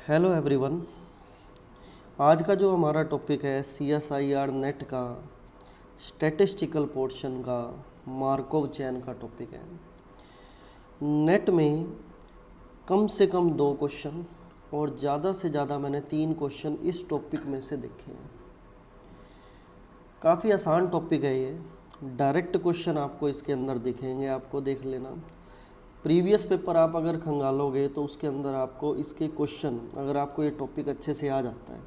Hello everyone. आज का जो हमारा टॉपिक है CSIR नेट का स्टैटिस्टिकल पोर्शन का मार्कोव चेन का टॉपिक है। नेट में कम से कम 2 क्वेश्चन और ज़्यादा से ज़्यादा मैंने 3 क्वेश्चन इस टॉपिक में से देखे हैं। काफ़ी आसान टॉपिक है ये। डायरेक्ट क्वेश्चन आपको इसके अंदर दिखेंगे, आपको देख लेना। प्रीवियस पेपर आप अगर खंगालोगे तो उसके अंदर आपको इसके क्वेश्चन, अगर आपको ये टॉपिक अच्छे से आ जाता है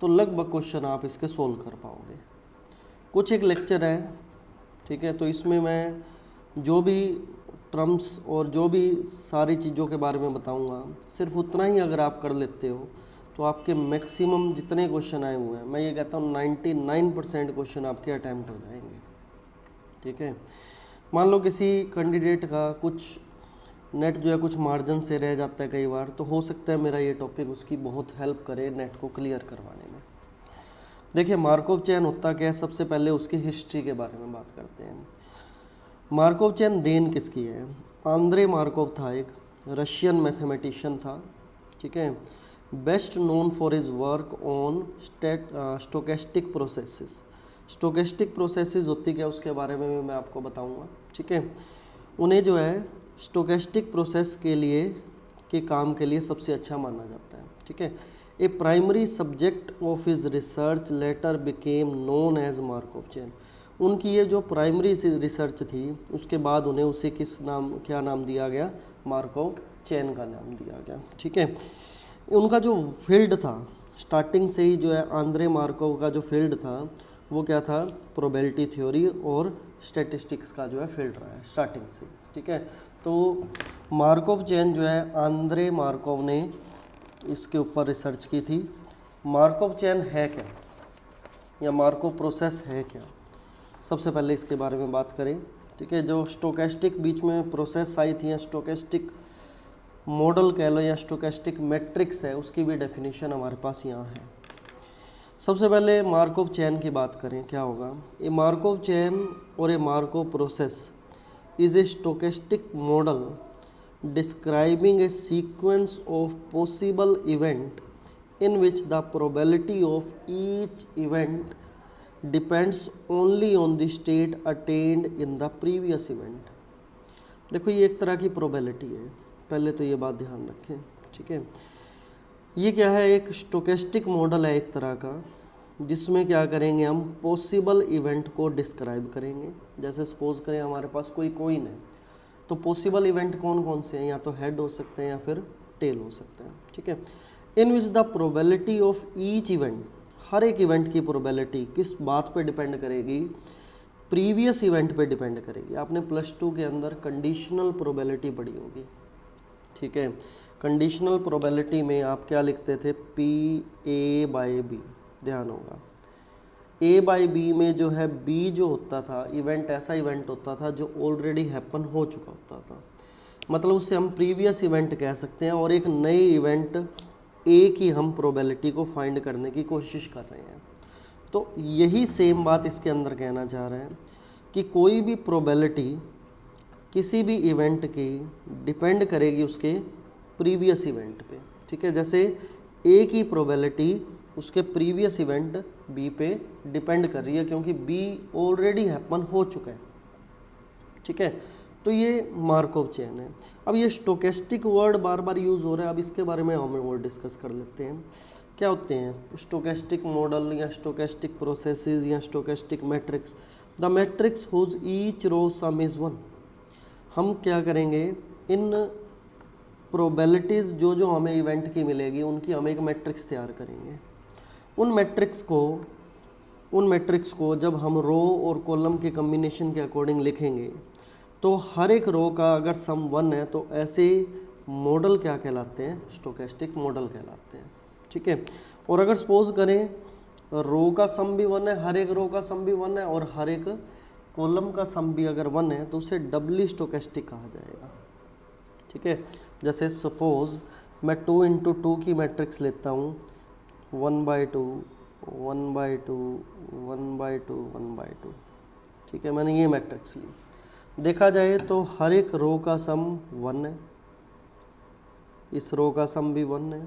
तो लगभग क्वेश्चन आप इसके सोल्व कर पाओगे। कुछ एक लेक्चर है, ठीक है, तो इसमें मैं जो भी टर्म्स और जो भी सारी चीज़ों के बारे में बताऊंगा, सिर्फ उतना ही अगर आप कर लेते हो तो आपके मैक्सिमम जितने क्वेश्चन आए हुए हैं, मैं ये कहता हूँ 99% क्वेश्चन आपके अटैम्प्ट हो जाएंगे। ठीक है, मान लो किसी कैंडिडेट का कुछ नेट जो है कुछ मार्जिन से रह जाता है कई बार, तो हो सकता है मेरा ये टॉपिक उसकी बहुत हेल्प करे नेट को क्लियर करवाने में। देखिए, मार्कोव चेन होता क्या है, सबसे पहले उसकी हिस्ट्री के बारे में बात करते हैं। मार्कोव चेन देन किसकी है? आंद्रे मार्कोव था, एक रशियन मैथमेटिशियन था। ठीक है, best known for his work on stochastic processes. Stochastic processes होती क्या, उसके बारे में भी मैं आपको बताऊंगा। ठीक है, उन्हें जो है स्टोकेस्टिक प्रोसेस के काम के लिए सबसे अच्छा माना जाता है। ठीक है, a primary subject of his research later became known as Markov chain. उनकी ये जो प्राइमरी रिसर्च थी, उसके बाद उन्हें उसे क्या नाम दिया गया? मार्कोव चेन का नाम दिया गया। ठीक है, उनका जो फील्ड था स्टार्टिंग से ही, जो है आंद्रे मार्कोव का जो फील्ड था वो क्या था? प्रोबेबिलिटी थ्योरी और स्टैटिस्टिक्स का जो है फील्ड रहा है स्टार्टिंग से। ठीक है, तो मार्कोव चेन जो है आंद्रे मार्कोव ने इसके ऊपर रिसर्च की थी। मार्कोव चेन है क्या, या मार्कोव प्रोसेस है क्या? सबसे पहले इसके बारे में बात करें। ठीक है, जो स्टोकेस्टिक बीच में प्रोसेस आई थी, या स्टोकेस्टिक मॉडल कह लो या स्टोकेस्टिक मैट्रिक्स है, उसकी भी डेफिनेशन हमारे पास यहाँ है। सबसे पहले मार्कोव चेन की बात करें, क्या होगा? ए मार्कोव चेन और a Markov process is a stochastic model describing a sequence of possible event in which the probability of each event depends only on the state attained in the previous event। देखो, ये एक तरह की probability है, पहले तो ये बात ध्यान रखें। ठीक है, ये क्या है? एक स्टोकेस्टिक मॉडल है एक तरह का, जिसमें क्या करेंगे हम? पॉसिबल इवेंट को डिस्क्राइब करेंगे। जैसे सपोज करें हमारे पास कोई कॉइन है, तो पॉसिबल इवेंट कौन कौन से हैं? या तो हेड हो सकते हैं या फिर टेल हो सकते हैं। ठीक है, in which the probability of each event, हर एक इवेंट की प्रोबेबिलिटी किस बात पे डिपेंड करेगी? प्रीवियस इवेंट पे डिपेंड करेगी। आपने +2 के अंदर कंडीशनल प्रोबेबिलिटी पढ़ी होगी। ठीक है, कंडीशनल प्रोबेबिलिटी में आप क्या लिखते थे? PA/B। ध्यान होगा, A/B में जो है B जो होता था इवेंट, ऐसा इवेंट होता था जो ऑलरेडी हैपन हो चुका होता था, मतलब उससे हम प्रीवियस इवेंट कह सकते हैं। और एक नए इवेंट A की हम प्रोबेबिलिटी को फाइंड करने की कोशिश कर रहे हैं। तो यही सेम बात इसके अंदर कहना चाह रहे हैं कि कोई भी प्रोबेबिलिटी किसी भी इवेंट की डिपेंड करेगी उसके प्रीवियस इवेंट पे। ठीक है, जैसे A की प्रोबेबिलिटी उसके प्रीवियस इवेंट B पे डिपेंड कर रही है, क्योंकि B ऑलरेडी हैपन हो चुका है। ठीक है, तो ये मार्कोव चेन है। अब ये स्टोकेस्टिक वर्ड बार बार यूज़ हो रहा है, अब इसके बारे में हम और डिस्कस कर लेते हैं। क्या होते हैं स्टोकेस्टिक मॉडल, या स्टोकेस्टिक प्रोसेसेस, या stochastic matrix? The matrix whose each row sum is 1। हम क्या करेंगे? इन प्रोबेबिलिटीज़ जो हमें इवेंट की मिलेगी, उनकी हम एक मैट्रिक्स तैयार करेंगे। उन मैट्रिक्स को जब हम रो और कॉलम के कम्बिनेशन के अकॉर्डिंग लिखेंगे, तो हर एक रो का अगर सम 1 है तो ऐसे मॉडल क्या कहलाते हैं? स्टोकेस्टिक मॉडल कहलाते हैं। ठीक है, और अगर सपोज करें रो का सम भी 1 है, हर एक रो का सम भी 1 है, और हर एक कॉलम का सम भी अगर 1 है, तो उसे डबली स्टोकेस्टिक कहा जाएगा। ठीक है, जैसे सपोज मैं 2 × 2 की मैट्रिक्स लेता हूँ, 1/2 1/2 1/2 1/2। ठीक है, मैंने ये मैट्रिक्स ली। देखा जाए तो हर एक रो का सम 1 है, इस रो का सम भी 1 है,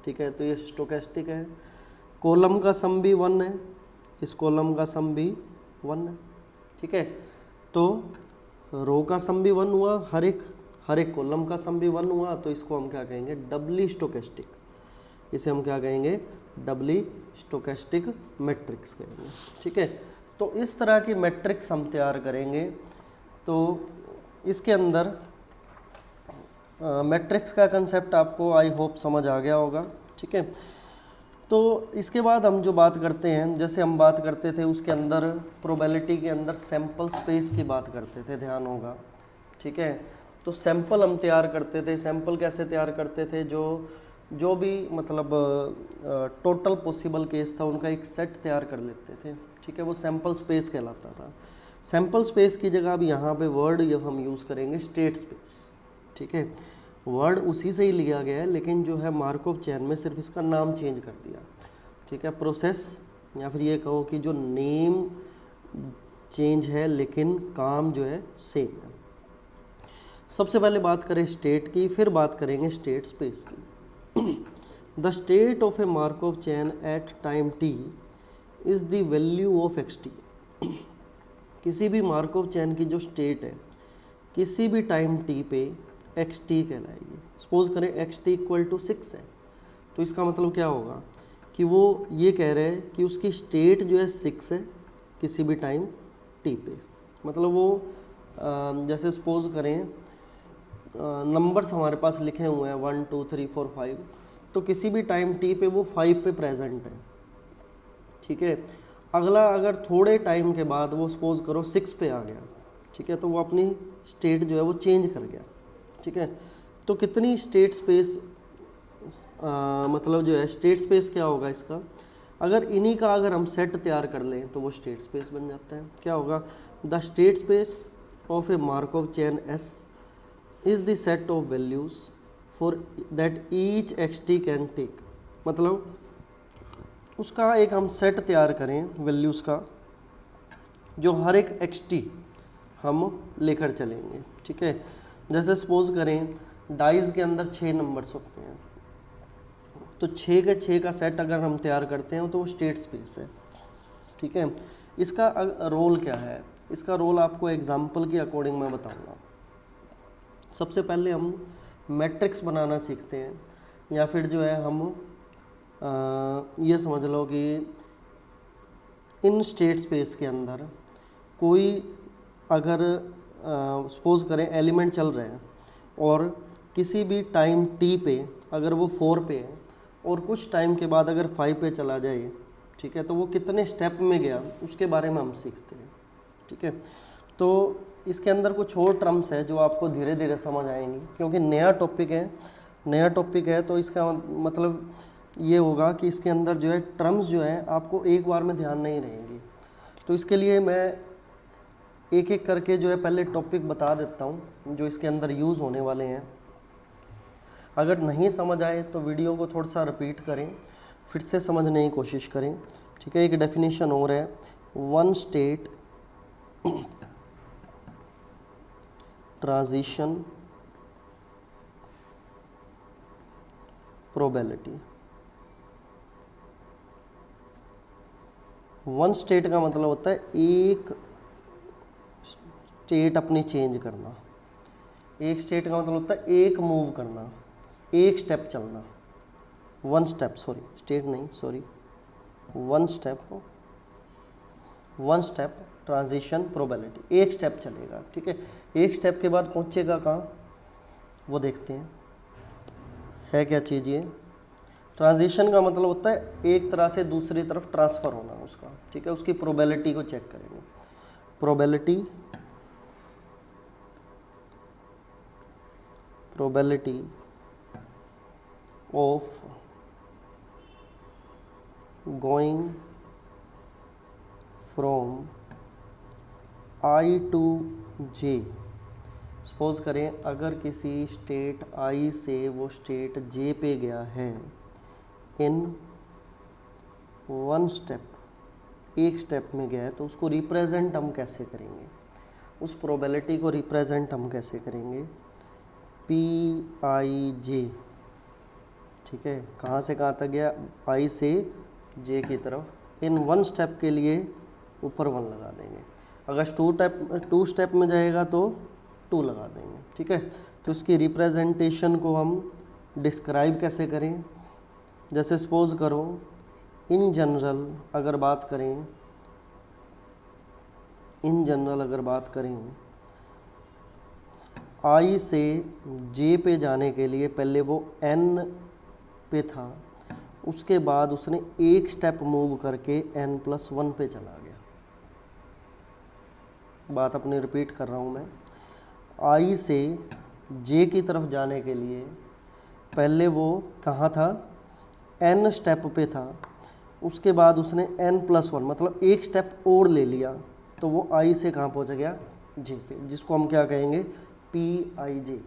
ठीक है, तो ये स्टोकेस्टिक है। कॉलम का सम भी 1 है, इस कॉलम का सम भी 1 है, ठीक है। तो रो का सम भी 1 हुआ, हर एक कॉलम का सम भी 1 हुआ, तो इसको हम क्या कहेंगे, डबली स्टोकेस्टिक। इसे हम क्या कहेंगे, डबली स्टोकेस्टिक मैट्रिक्स कहेंगे, ठीक है। तो इस तरह की मैट्रिक्स हम तैयार करेंगे। तो इसके अंदर मैट्रिक्स का कंसेप्ट आपको आई होप समझ आ गया होगा, ठीक है। तो इसके बाद हम जो बात करते हैं, जैसे हम बात करते थे उसके अंदर प्रोबेबिलिटी के अंदर सैंपल स्पेस की बात करते थे, ध्यान होगा, ठीक है। तो सैंपल हम तैयार करते थे। सैंपल कैसे तैयार करते थे, जो भी मतलब टोटल पॉसिबल केस था उनका एक सेट तैयार कर लेते थे, ठीक है, वो सैंपल स्पेस कहलाता था। सैंपल स्पेस की जगह अब यहाँ पे वर्ड ये हम यूज़ करेंगे स्टेट स्पेस, ठीक है। वर्ड उसी से ही लिया गया है, लेकिन जो है मार्कोव चेन में सिर्फ इसका नाम चेंज कर दिया, ठीक है। प्रोसेस या फिर ये कहो कि जो नेम चेंज है लेकिन काम जो है सेम है। सबसे पहले बात करें स्टेट की, फिर बात करेंगे स्टेट स्पेस की। The state of a Markov chain at time t is the value of xt। किसी भी मार्कोव चैन की जो स्टेट है किसी भी टाइम t पे xt कहलाएगी। सपोज करें xt इक्वल टू 6 है, तो इसका मतलब क्या होगा कि वो ये कह रहे हैं कि उसकी स्टेट जो है 6 है किसी भी टाइम t पे। मतलब वो जैसे सपोज करें नंबर्स हमारे पास लिखे हुए हैं 1 2 3 4 5, तो किसी भी टाइम t पे वो 5 पे प्रेजेंट है, ठीक है। अगला अगर थोड़े टाइम के बाद वो सपोज करो 6 पे आ गया, ठीक है, तो वो अपनी स्टेट जो है वो चेंज कर गया, ठीक है। तो कितनी स्टेट स्पेस मतलब जो है स्टेट स्पेस क्या होगा इसका, अगर इन्हीं का अगर हम सेट तैयार कर लें तो वो स्टेट स्पेस बन जाता है। क्या होगा, the state space of a Markov chain S is the set of values for that each xt can take. मतलब उसका एक हम सेट तैयार करें वैल्यूज़ का, जो हर एक xt हम लेकर चलेंगे, ठीक है। जैसे सपोज करें डाइज के अंदर 6 नंबर्स होते हैं, तो 6 के 6 का सेट अगर हम तैयार करते हैं तो वो स्टेट स्पेस है, ठीक है। इसका रोल क्या है, इसका रोल आपको एग्जाम्पल के अकॉर्डिंग मैं बताऊंगा। सबसे पहले हम मैट्रिक्स बनाना सीखते हैं, या फिर जो है हम ये समझ लो कि इन स्टेट स्पेस के अंदर कोई अगर सपोज करें एलिमेंट चल रहे हैं और किसी भी टाइम t पे अगर वो 4 पे है और कुछ टाइम के बाद अगर 5 पे चला जाए, ठीक है, तो वो कितने स्टेप में गया उसके बारे में हम सीखते हैं, ठीक है। तो इसके अंदर कुछ और टर्म्स है जो आपको धीरे धीरे समझ आएंगी, क्योंकि नया टॉपिक है तो इसका मतलब ये होगा कि इसके अंदर जो है टर्म्स जो है आपको एक बार में ध्यान नहीं रहेंगी। तो इसके लिए मैं एक एक करके जो है पहले टॉपिक बता देता हूँ जो इसके अंदर यूज़ होने वाले हैं। अगर नहीं समझ आए तो वीडियो को थोड़ा सा रिपीट करें, फिर से समझने की कोशिश करें, ठीक है। एक डेफिनेशन और है, one state transition probability. One state का मतलब होता है एक स्टेट अपनी चेंज करना। एक स्टेट का मतलब होता है एक मूव करना, एक स्टेप चलना। वन स्टेप, सॉरी स्टेट नहीं, sorry one step transition probability, एक स्टेप चलेगा, ठीक है। एक स्टेप के बाद पहुंचेगा कहाँ वो देखते हैं, है क्या चीज़ ये। ट्रांजिशन का मतलब होता है एक तरह से दूसरी तरफ ट्रांसफ़र होना उसका, ठीक है। उसकी प्रोबेबिलिटी को चेक करेंगे। Probability of going from I to J। Suppose करें अगर किसी स्टेट I से वो स्टेट J पे गया है इन वन स्टेप, एक स्टेप में गया है, तो उसको रिप्रेजेंट हम कैसे करेंगे, उस प्रोबेबिलिटी को रिप्रेजेंट हम कैसे करेंगे, PIJ, ठीक है, कहाँ से कहाँ तक गया, आई से जे की तरफ। इन 1 स्टेप के लिए ऊपर 1 लगा देंगे, अगर 2 स्टेप में जाएगा तो 2 लगा देंगे। ठीक है, तो इसकी रिप्रेजेंटेशन को हम डिस्क्राइब कैसे करें, जैसे सपोज करो इन जनरल अगर बात करें, आई से जे पे जाने के लिए पहले वो एन पे था, उसके बाद उसने एक स्टेप मूव करके n+1 पे चला गया। बात अपनी रिपीट कर रहा हूँ मैं, आई से जे की तरफ जाने के लिए पहले वो कहाँ था, n स्टेप पे था, उसके बाद उसने n+1 मतलब एक स्टेप और ले लिया, तो वो आई से कहाँ पहुँच गया, जे पे, जिसको हम क्या कहेंगे, PIJ।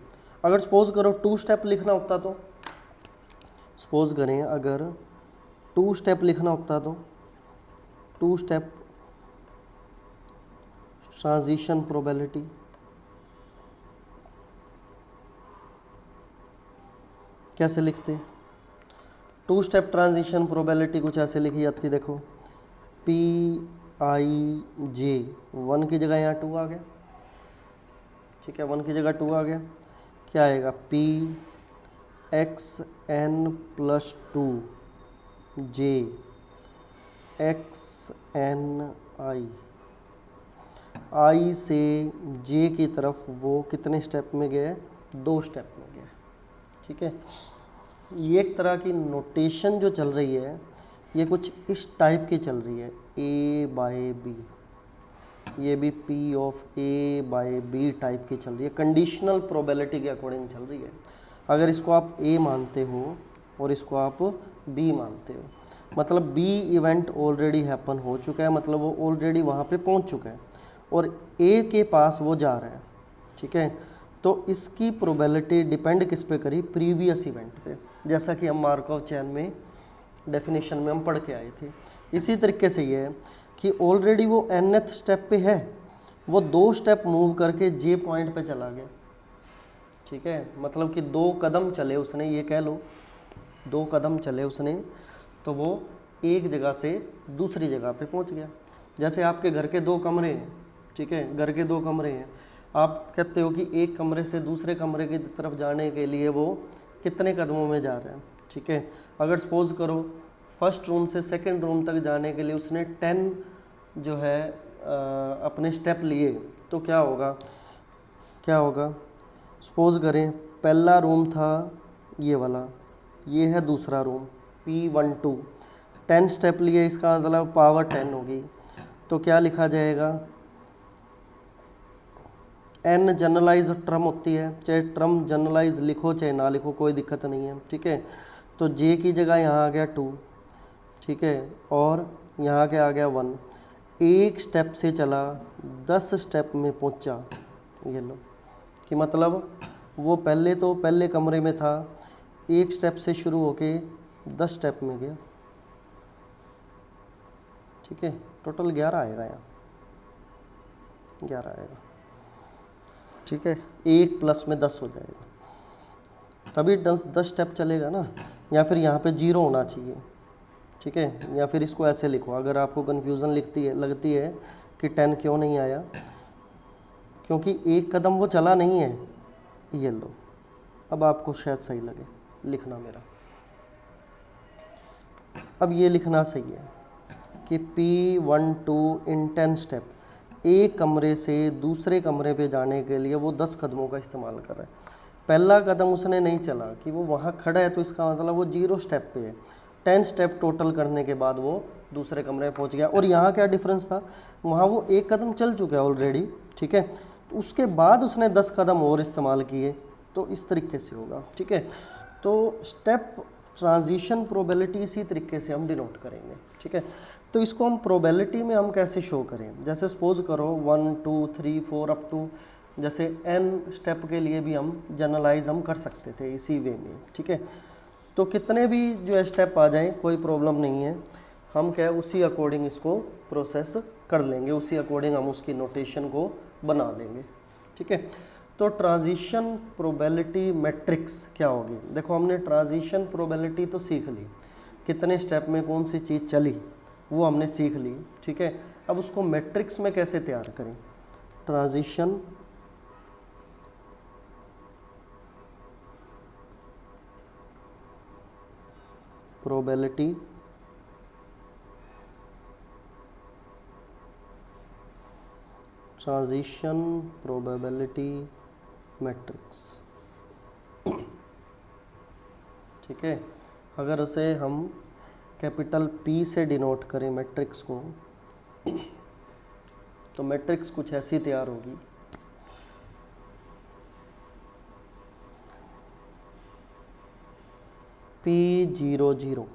अगर सपोज करो 2 स्टेप लिखना होता तो, सपोज करें अगर 2 स्टेप लिखना होता तो 2 स्टेप ट्रांजिशन प्रोबेबिलिटी, कैसे लिखते, 2 स्टेप ट्रांजिशन प्रोबेबिलिटी कुछ ऐसे लिखी जाती, देखो PIJ, 1 की जगह यहाँ 2 आ गया। ठीक है, 1 की जगह 2 आ गया, क्या आएगा, PXN+2 J XNI। आई से जे की तरफ वो कितने स्टेप में गए, 2 स्टेप में गए। ठीक है, ये एक तरह की नोटेशन जो चल रही है ये कुछ इस टाइप की चल रही है, A/B, ये भी P/A/B टाइप की चल रही है, कंडीशनल प्रोबेबिलिटी के अकॉर्डिंग चल रही है। अगर इसको आप A मानते हो और इसको आप B मानते हो, मतलब B इवेंट ऑलरेडी हैपन हो चुका है, मतलब वो ऑलरेडी वहाँ पे पहुँच चुका है और A के पास वो जा रहा है। ठीक है, तो इसकी प्रोबेबिलिटी डिपेंड किस पे करी, प्रीवियस इवेंट पे, जैसा कि हम मार्कov चेन में डेफिनेशन में हम पढ़ के आए थे। इसी तरीके से ये है कि ऑलरेडी वो nth स्टेप पे है, वो 2 स्टेप मूव करके जे पॉइंट पे चला गया। ठीक है, मतलब कि 2 कदम चले उसने, ये कह लो 2 कदम चले उसने, तो वो एक जगह से दूसरी जगह पे पहुंच गया। जैसे आपके घर के 2 कमरे हैं, ठीक है, घर के 2 कमरे हैं, आप कहते हो कि एक कमरे से दूसरे कमरे की तरफ जाने के लिए वो कितने कदमों में जा रहे हैं। ठीक है, अगर सपोज करो फर्स्ट रूम से सेकंड रूम तक जाने के लिए उसने 10 जो है अपने स्टेप लिए, तो क्या होगा, सपोज करें पहला रूम था ये वाला, ये है दूसरा रूम P12, 10 स्टेप लिए, इसका मतलब पावर 10 होगी, तो क्या लिखा जाएगा, n जनरलाइज टर्म होती है, चाहे टर्म जनरलाइज लिखो चाहे ना लिखो कोई दिक्कत नहीं है। ठीक है, तो j की जगह यहाँ आ गया 2, ठीक है, और यहाँ क्या आ गया 1, एक स्टेप से चला 10 स्टेप में पहुँचा, ये लो कि मतलब वो पहले कमरे में था, एक स्टेप से शुरू होके 10 स्टेप में गया। ठीक है, टोटल 11 आएगा, यहाँ 11 आएगा। ठीक है, 1 प्लस में 10 हो जाएगा, तभी 10 स्टेप चलेगा ना, या फिर यहाँ पे 0 होना चाहिए। ठीक है, या फिर इसको ऐसे लिखो, अगर आपको कन्फ्यूज़न लगती है कि 10 क्यों नहीं आया, क्योंकि एक कदम वो चला नहीं है। ये लो, अब आपको शायद सही लगे लिखना मेरा, अब ये लिखना सही है कि P12 इन 10 स्टेप, एक कमरे से दूसरे कमरे पे जाने के लिए वो 10 कदमों का इस्तेमाल कर रहा है। पहला कदम उसने नहीं चला कि वो वहाँ खड़ा है, तो इसका मतलब वो 0 स्टेप पे है, 10 स्टेप टोटल करने के बाद वो दूसरे कमरे में पहुँच गया। और यहाँ क्या डिफरेंस था, वहाँ वो एक कदम चल चुका है ऑलरेडी। ठीक है, तो उसके बाद उसने 10 कदम और इस्तेमाल किए, तो इस तरीके से होगा। ठीक है, तो स्टेप ट्रांजिशन प्रोबेबिलिटी इसी तरीके से हम डिनोट करेंगे। ठीक है, तो इसको हम प्रोबेबिलिटी में हम कैसे शो करें, जैसे सपोज करो 1 2 3 4 अप टू, जैसे n स्टेप के लिए भी हम जनरलाइज हम कर सकते थे इसी वे में। ठीक है, तो कितने भी जो स्टेप आ जाएं कोई प्रॉब्लम नहीं है, हम क्या उसी अकॉर्डिंग इसको प्रोसेस कर लेंगे, उसी अकॉर्डिंग हम उसकी नोटेशन को बना देंगे। ठीक है, तो ट्रांजिशन प्रोबेबिलिटी मैट्रिक्स क्या होगी? देखो हमने ट्रांजिशन प्रोबेबिलिटी तो सीख ली, कितने स्टेप में कौन सी चीज़ चली वो हमने सीख ली, ठीक है। अब उसको मैट्रिक्स में कैसे तैयार करें? Transition probability transition probability matrix, ठीक है। अगर उसे हम कैपिटल P से डिनोट करें मैट्रिक्स को, तो मैट्रिक्स कुछ ऐसी तैयार होगी। P00,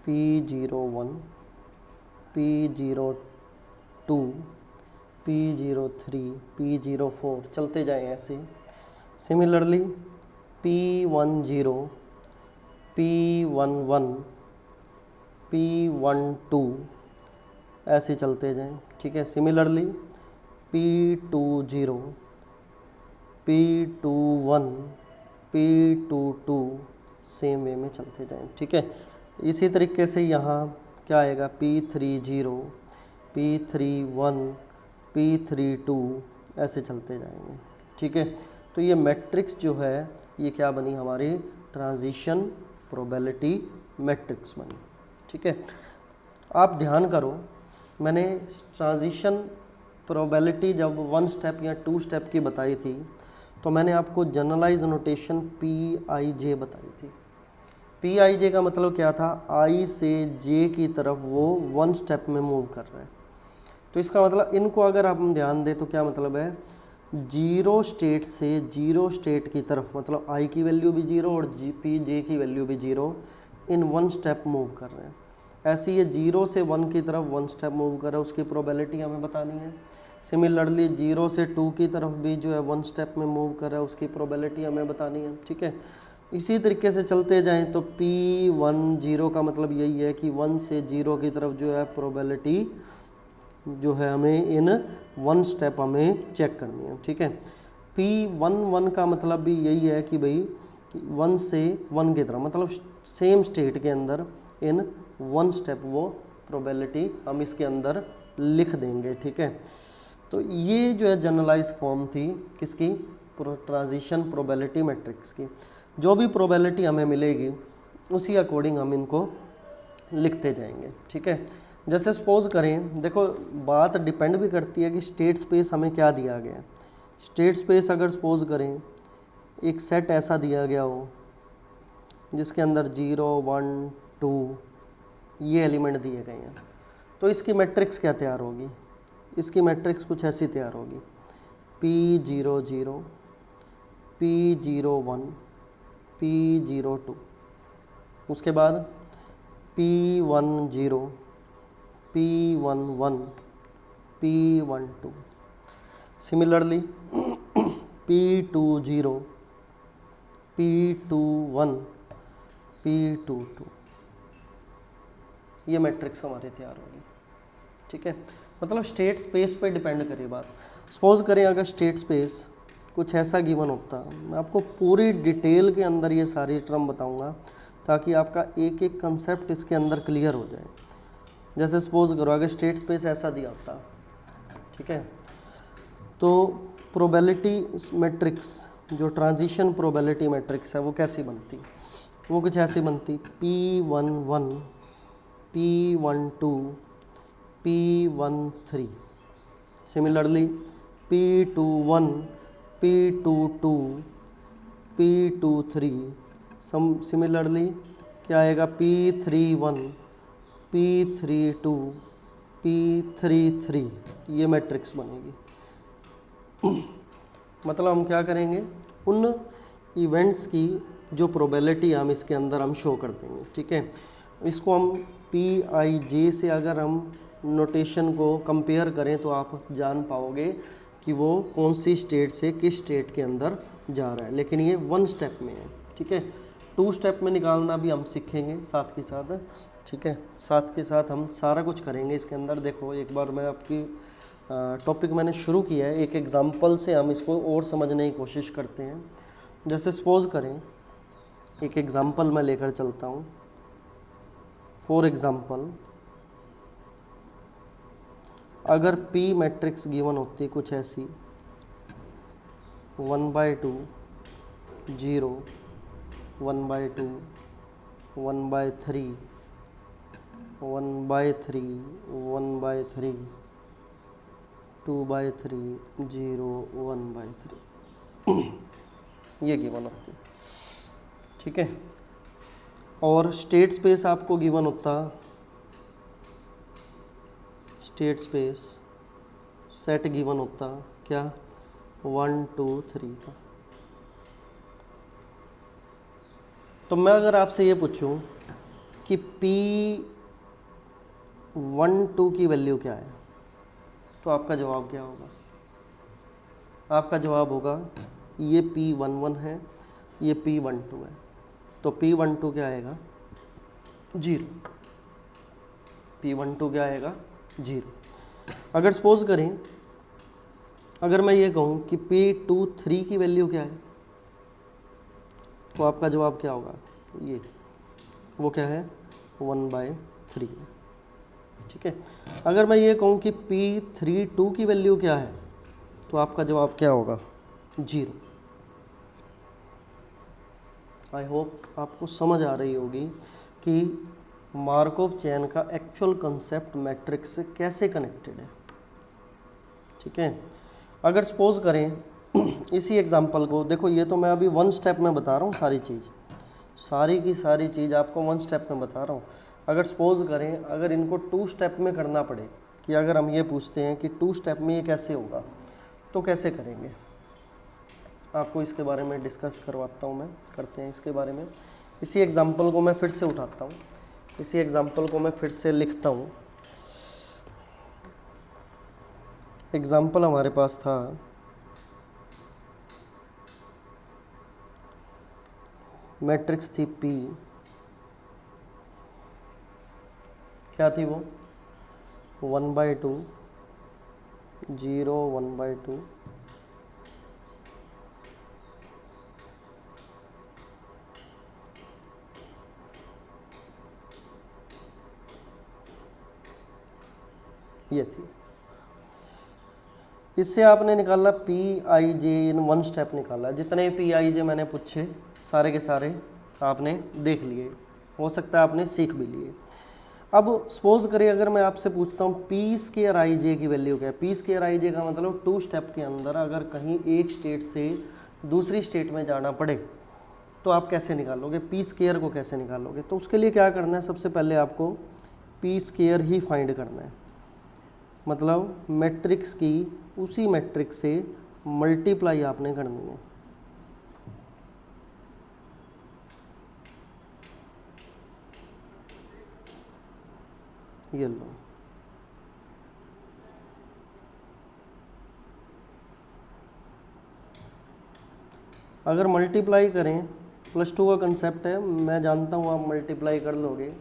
P01, P02, P03, P04 चलते जाएं ऐसे। सिमिलरली P10, P11, P12 ऐसे चलते जाएं, ठीक है। Similarly P20, P21, P22 same way में चलते जाएं, ठीक है। इसी तरीके से यहाँ क्या आएगा? P30, P31, P32 ऐसे चलते जाएंगे, ठीक है। तो ये मैट्रिक्स जो है ये क्या बनी? हमारी ट्रांजिशन प्रोबेबिलिटी मैट्रिक्स बनी, ठीक है। आप ध्यान करो, मैंने ट्रांजिशन प्रोबेबिलिटी जब 1 स्टेप या 2 स्टेप की बताई थी तो मैंने आपको जनरलाइज नोटेशन PIJ बताई थी। PIJ का मतलब क्या था? I से J की तरफ वो 1 स्टेप में मूव कर रहा है। तो इसका मतलब इनको अगर आप ध्यान दें तो क्या मतलब है? 0 स्टेट से 0 स्टेट की तरफ, मतलब I की वैल्यू भी 0 और J की वैल्यू भी 0, इन 1 स्टेप मूव कर रहे हैं। ऐसे ये 0 से 1 की तरफ 1 स्टेप मूव कर रहा है, उसकी प्रोबेबिलिटी हमें बतानी है। सिमिलरली 0 से 2 की तरफ भी जो है 1 स्टेप में मूव कर रहा है, उसकी प्रोबेबिलिटी हमें बतानी है, ठीक है। इसी तरीके से चलते जाएं तो P10 का मतलब यही है कि 1 से 0 की तरफ जो है प्रोबेबिलिटी जो है हमें इन 1 स्टेप हमें चेक करनी है, ठीक है। P11 का मतलब भी यही है कि भाई 1 से 1 की तरफ, मतलब सेम स्टेट के अंदर इन 1 स्टेप वो प्रोबेबिलिटी हम इसके अंदर लिख देंगे, ठीक है। तो ये जो है जनरलाइज फॉर्म थी किसकी? ट्रांजिशन प्रोबेबिलिटी मैट्रिक्स की। जो भी प्रोबेबिलिटी हमें मिलेगी उसी अकॉर्डिंग हम इनको लिखते जाएंगे, ठीक है। जैसे सपोज करें, देखो बात डिपेंड भी करती है कि स्टेट स्पेस हमें क्या दिया गया है। स्टेट स्पेस अगर सपोज करें एक सेट ऐसा दिया गया हो जिसके अंदर 0, 1, 2 ये एलिमेंट दिए गए हैं, तो इसकी मैट्रिक्स क्या तैयार होगी? इसकी मैट्रिक्स कुछ ऐसी तैयार होगी। P00, P01, P02, उसके बाद P10, P11, P12, similarly P20, P21, P22, ये मैट्रिक्स हमारे तैयार होगी, ठीक है। मतलब स्टेट स्पेस पे डिपेंड करे बात। सपोज करें अगर स्टेट स्पेस कुछ ऐसा गिवन होता, मैं आपको पूरी डिटेल के अंदर ये सारी टर्म बताऊंगा ताकि आपका एक एक कंसेप्ट इसके अंदर क्लियर हो जाए। जैसे सपोज करो अगर स्टेट स्पेस ऐसा दिया होता, ठीक है, तो प्रोबेबिलिटी मैट्रिक्स जो ट्रांजिशन प्रोबेबिलिटी मैट्रिक्स है वो कैसी बनती? वो कुछ ऐसी बनती। P11, P12, P13, similarly P21, P22, P23, similarly क्या आएगा? P31, P32, P33, ये मैट्रिक्स बनेगी। मतलब हम क्या करेंगे? उन इवेंट्स की जो प्रोबेबिलिटी हम इसके अंदर हम शो कर देंगे, ठीक है। इसको हम PIJ से अगर हम नोटेशन को कंपेयर करें तो आप जान पाओगे कि वो कौन सी स्टेट से किस स्टेट के अंदर जा रहा है, लेकिन ये 1 स्टेप में है, ठीक है। 2 स्टेप में निकालना भी हम सीखेंगे साथ के साथ, ठीक है। साथ के साथ हम सारा कुछ करेंगे इसके अंदर। देखो एक बार मैं आपकी टॉपिक मैंने शुरू किया है, एक एग्जांपल से हम इसको और समझने की कोशिश करते हैं। जैसे सपोज करें, एक एग्जांपल मैं लेकर चलता हूँ। फॉर एग्जांपल, अगर P मैट्रिक्स गिवन होती कुछ ऐसी 1/2 0 1/2 1/3 1/3 1/3 2/3 0 1/3 ये गिवन होती, ठीक है। और स्टेट स्पेस आपको गिवन होता, स्टेट स्पेस सेट गिवन होता क्या 1 2 3 का। तो मैं अगर आपसे ये पूछूं कि P12 की वैल्यू क्या है, तो आपका जवाब क्या होगा? आपका जवाब होगा ये P11 है, ये P12 है, तो P12 क्या आएगा 0। P12 क्या आएगा 0। अगर सपोज करें, अगर मैं ये कहूँ कि P23 की वैल्यू क्या है, तो आपका जवाब क्या होगा? ये वो क्या है 1/3 है, ठीक है। अगर मैं ये कहूँ कि P32 की वैल्यू क्या है, तो आपका जवाब क्या होगा 0। आई होप आपको समझ आ रही होगी कि मार्कोव चेन का एक्चुअल कंसेप्ट मैट्रिक्स से कैसे कनेक्टेड है, ठीक है। अगर सपोज करें इसी एग्जांपल को देखो, ये तो मैं अभी 1 स्टेप में बता रहा हूँ, सारी चीज़, सारी की सारी चीज़ आपको 1 स्टेप में बता रहा हूँ। अगर सपोज करें, अगर इनको 2 स्टेप में करना पड़े, कि अगर हम ये पूछते हैं कि 2 स्टेप में ये कैसे होगा, तो कैसे करेंगे, आपको इसके बारे में डिस्कस करवाता हूँ मैं, करते हैं इसके बारे में। इसी एग्जांपल को मैं फिर से उठाता हूँ, इसी एग्जांपल को मैं फिर से लिखता हूँ। एग्जांपल हमारे पास था मैट्रिक्स थी P, क्या थी वो 1/2 0 1/2 ये थी। इससे आपने निकाला PIJ इन 1 स्टेप निकाला। जितने PIJ मैंने पूछे सारे के सारे आपने देख लिए, हो सकता है आपने सीख भी लिए। अब सपोज करिए, अगर मैं आपसे पूछता हूँ P2IJ की वैल्यू क्या है। P2IJ का मतलब 2 स्टेप के अंदर अगर कहीं एक स्टेट से दूसरी स्टेट में जाना पड़े, तो आप कैसे निकालोगे, P2 को कैसे निकालोगे? तो उसके लिए क्या करना है, सबसे पहले आपको P2 ही फाइंड करना है। मतलब मैट्रिक्स की उसी मैट्रिक्स से मल्टीप्लाई आपने करनी है। ये लो, अगर मल्टीप्लाई करें, +2 का कंसेप्ट है, मैं जानता हूँ आप मल्टीप्लाई कर लोगे।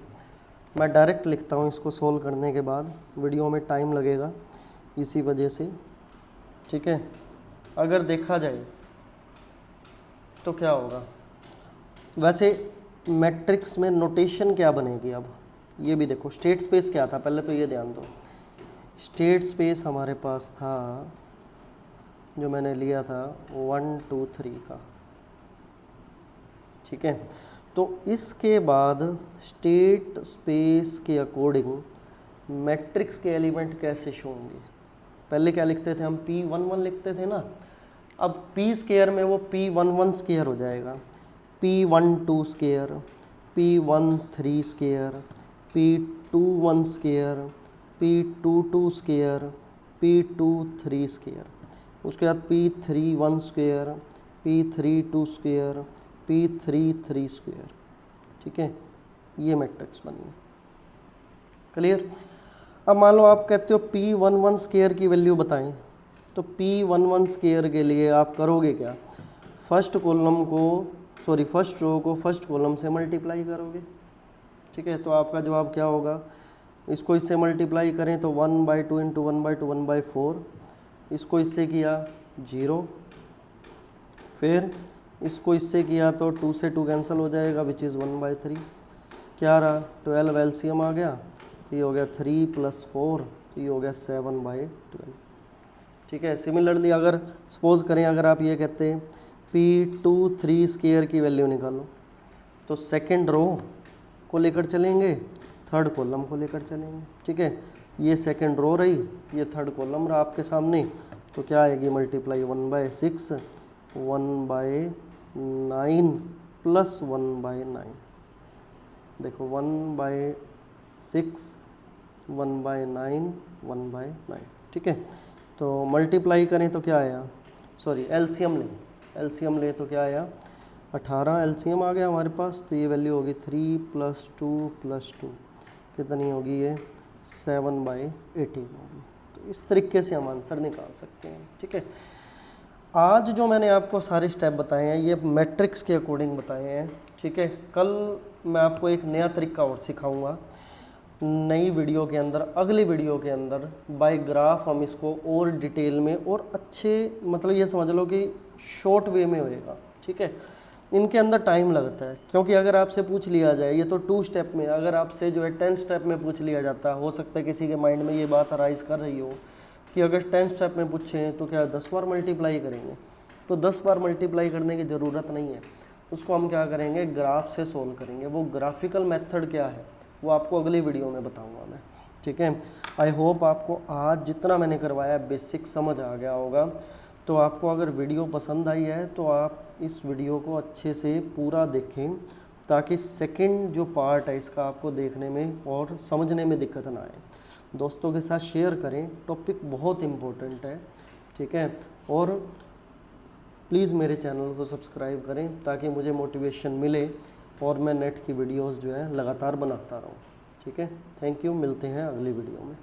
मैं डायरेक्ट लिखता हूँ इसको सोल्व करने के बाद, वीडियो में टाइम लगेगा इसी वजह से, ठीक है। अगर देखा जाए तो क्या होगा, वैसे मैट्रिक्स में नोटेशन क्या बनेगी, अब ये भी देखो। स्टेट स्पेस क्या था, पहले तो ये ध्यान दो। स्टेट स्पेस हमारे पास था, जो मैंने लिया था 1 2 3 का, ठीक है। तो इसके बाद स्टेट स्पेस के अकॉर्डिंग मैट्रिक्स के एलिमेंट कैसे शो होंगे। पहले क्या लिखते थे हम, P11 लिखते थे ना। अब P2 में वो P11 स्क्वायर हो जाएगा, P12 square, P13 square, P21 square, P22 square, P23 square, उसके बाद P31 square, P32 square, P33 square, ठीक है। ये मैट्रिक्स बनी है, क्लियर। अब मान लो आप कहते हो P11 स्क्वायर की वैल्यू बताएं, तो P11 स्क्वायर के लिए आप करोगे क्या, फर्स्ट रो को फर्स्ट कॉलम से मल्टीप्लाई करोगे, ठीक है। तो आपका जवाब क्या होगा, इसको इससे मल्टीप्लाई करें तो 1/2 इंटू 1/2 1/4, इसको इससे किया 0, फिर इसको इससे किया तो 2 से 2 कैंसिल हो जाएगा विच इज़ 1/3, क्या रहा 12 एलसीएम आ गया, तो ये हो गया 3 + 4, तो ये हो गया 7/12। ठीक है। सिमिलरली अगर सपोज करें अगर आप ये कहते हैं P23 स्क्वायर की वैल्यू निकालो, तो सेकंड रो को लेकर चलेंगे, थर्ड कॉलम को लेकर चलेंगे। ठीक है, ये सेकंड रो रही, ये थर्ड कॉलम रहा आपके सामने, तो क्या आएगी मल्टीप्लाई 1/6 1/9 प्लस 1/9। देखो 1/6 1/9 1/9। ठीक है, तो मल्टीप्लाई करें तो क्या आया, सॉरी एलसीएम ले तो क्या आया 18 एलसीएम आ गया हमारे पास, तो ये वैल्यू होगी 3 + 2 + 2 कितनी होगी ये 7/18 होगी। तो इस तरीके से हम आंसर निकाल सकते हैं। ठीक है, आज जो मैंने आपको सारे स्टेप बताए हैं ये मैट्रिक्स के अकॉर्डिंग बताए हैं। ठीक है, कल मैं आपको एक नया तरीका और सिखाऊंगा नई वीडियो के अंदर, अगली वीडियो के अंदर बाय ग्राफ हम इसको और डिटेल में और अच्छे मतलब ये समझ लो कि शॉर्ट वे में होएगा। ठीक है, इनके अंदर टाइम लगता है, क्योंकि अगर आपसे पूछ लिया जाए, ये तो 2 स्टेप में, अगर आपसे जो है 10 स्टेप में पूछ लिया जाता है, हो सकता है किसी के माइंड में ये बात अराइज कर रही हो कि अगर 10 स्टेप में पूछें तो क्या 10 बार मल्टीप्लाई करेंगे, तो 10 बार मल्टीप्लाई करने की ज़रूरत नहीं है, उसको हम क्या करेंगे ग्राफ से सोल्व करेंगे। वो ग्राफिकल मेथड क्या है वो आपको अगली वीडियो में बताऊंगा मैं। ठीक है, आई होप आपको आज जितना मैंने करवाया बेसिक समझ आ गया होगा। तो आपको अगर वीडियो पसंद आई है तो आप इस वीडियो को अच्छे से पूरा देखें, ताकि सेकंड जो पार्ट है इसका आपको देखने में और समझने में दिक्कत ना आए। दोस्तों के साथ शेयर करें, टॉपिक बहुत इम्पोर्टेंट है। ठीक है, और प्लीज़ मेरे चैनल को सब्सक्राइब करें ताकि मुझे मोटिवेशन मिले और मैं नेट की वीडियोस जो है लगातार बनाता रहूं। ठीक है, थैंक यू, मिलते हैं अगली वीडियो में।